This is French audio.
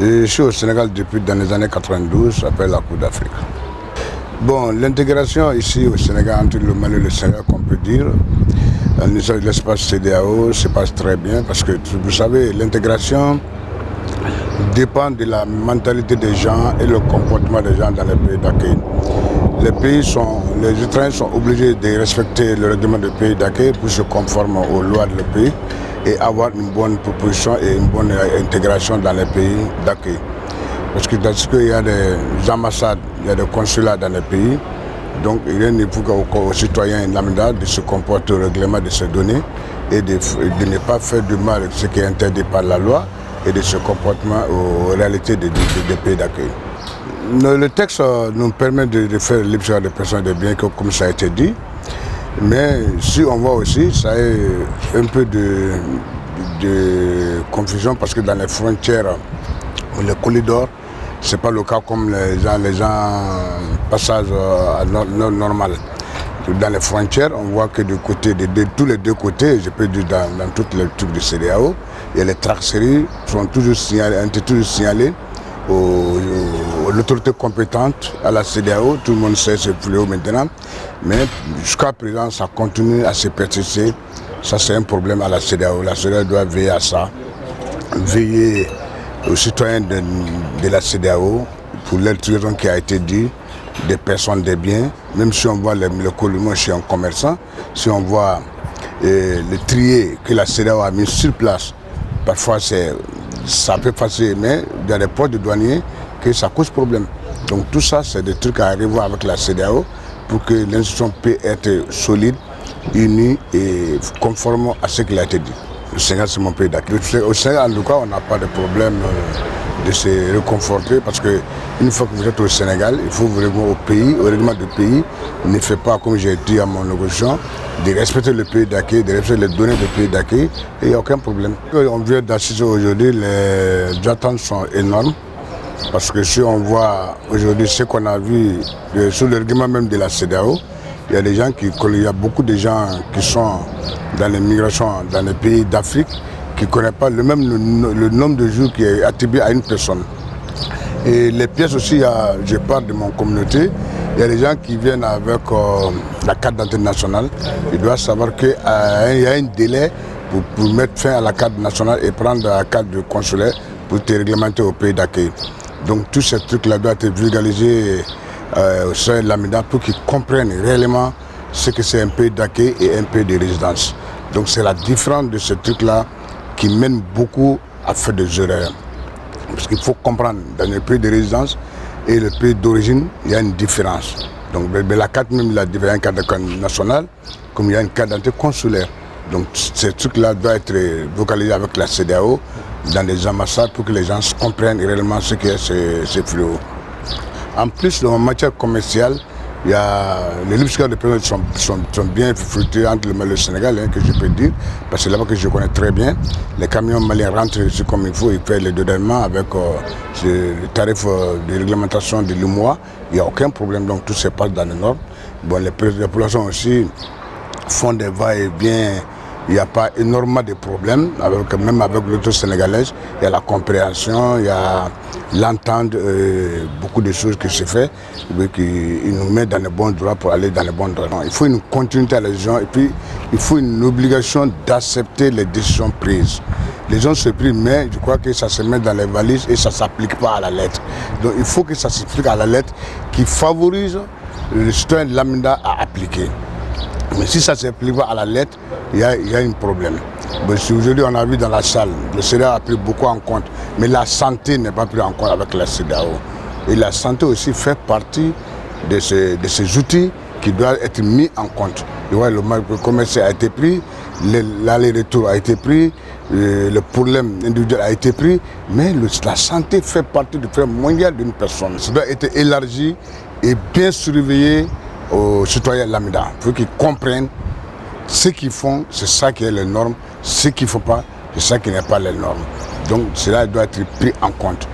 Je suis au Sénégal depuis dans les années 92, après la Coupe d'Afrique. Bon, l'intégration ici au Sénégal, entre le Mali et le Sénégal, qu'on peut dire, l'espace CEDEAO se passe très bien parce que, vous savez, l'intégration dépend de la mentalité des gens et le comportement des gens dans les pays d'accueil. Les étrangers sont obligés de respecter le règlement du pays d'accueil pour se conformer aux lois du pays et avoir une bonne proposition et une bonne intégration dans les pays d'accueil. Parce que parce qu'il y a des ambassades, il y a des consulats dans les pays, donc il n'est plus qu'aux citoyens lambda de se comporter au règlement de se donner et de ne pas faire du mal à ce qui est interdit par la loi et de ce comportement aux réalités des pays d'accueil. Le texte nous permet de faire l'hypse des personnes et des biens, comme ça a été dit. Mais si on voit aussi, ça a un peu de confusion parce que dans les frontières, les corridors, ce n'est pas le cas comme les gens passage normal. Dans les frontières, on voit que de tous les deux côtés, je peux dire dans toutes les trucs de CEDEAO, et les traceries sont toujours signalées à l'autorité compétente, à la CEDEAO. Tout le monde sait ce fléau maintenant, mais jusqu'à présent, ça continue à se persister. Ça, c'est un problème à la CEDEAO. La CEDEAO doit veiller à ça, veiller aux citoyens de la CEDEAO pour l'intégration qui a été dit, des personnes, des biens. Même si on voit le collement chez un commerçant, si on voit le trier que la CEDEAO a mis sur place, parfois ça peut passer, mais il y a des postes de douaniers que ça cause problème. Donc tout ça, c'est des trucs à arriver avec la CEDEAO pour que l'institution puisse être solide, unie et conforme à ce qu'il a été dit. Le Sénégal, c'est mon pays d'accueil. Au Sénégal, en tout cas, on n'a pas de problème de se réconforter parce qu'une fois que vous êtes au Sénégal, il faut vraiment au règlement du pays, ne fait pas, comme j'ai dit à mon négociant, de respecter le pays d'accueil, de respecter les données du pays d'accueil, et il n'y a aucun problème. On vient d'assister aujourd'hui, les attentes sont énormes, parce que si on voit aujourd'hui ce qu'on a vu sur le règlement même de la CEDEAO, il y a beaucoup de gens qui sont dans les migrations dans les pays d'Afrique qui ne connaissent pas le nombre de jours qui est attribué à une personne. Et les pièces aussi, je parle de mon communauté, il y a des gens qui viennent avec la carte d'identité nationale. Ils doivent savoir qu'il y a un délai pour mettre fin à la carte nationale et prendre la carte de consulaire pour te réglementer au pays d'accueil. Donc tous ces trucs-là doivent être vulgarisés au sein de l'AMIDA pour qu'ils comprennent réellement ce que c'est un pays d'accueil et un pays de résidence. Donc c'est la différence de ce truc-là qui mène beaucoup à faire des erreurs. Parce qu'il faut comprendre, dans le pays de résidence et le pays d'origine, il y a une différence. Donc la carte même, il y a une carte nationale, comme il y a une carte d'identité consulaire. Donc ces trucs-là doivent être vocalisés avec la CEDEAO dans les ambassades pour que les gens comprennent réellement ce qu'est ce fléau. En plus, en matière commerciale, il y a les libre de personnes sont bien fructueux entre le Mali et le Sénégal, que je peux dire, parce que c'est là-bas que je connais très bien. Les camions maliens rentrent ici comme il faut, ils paient les dédouanements avec le tarif de réglementation de l'UMOA. Il n'y a aucun problème, donc tout se passe dans les normes. Bon, les populations aussi font des va-et-vient. Il n'y a pas énormément de problèmes, même avec l'autorité sénégalaise. Il y a la compréhension, il y a l'entente, beaucoup de choses qui se font, qui nous met dans les bons droits pour aller dans les bons droits. Il faut une continuité à la région et puis il faut une obligation d'accepter les décisions prises. Les gens se prient, mais je crois que ça se met dans les valises et ça ne s'applique pas à la lettre. Donc il faut que ça s'applique à la lettre qui favorise le citoyen de l'AMIDA à appliquer. Mais si ça ne s'applique pas à la lettre, il y a un problème. Aujourd'hui, on a vu dans la salle, le CEDEAO a pris beaucoup en compte, mais la santé n'est pas prise en compte avec la CEDEAO. Et la santé aussi fait partie de ces outils qui doivent être mis en compte. Le commerce a été pris, l'aller-retour a été pris, le problème individuel a été pris, mais la santé fait partie du problème mondial d'une personne. Ça doit être élargi et bien surveillé aux citoyens lambda, pour qu'ils comprennent ce qu'ils font, c'est ça qui est les normes, ce qu'il ne faut pas, c'est ça qui n'est pas les normes. Donc cela doit être pris en compte.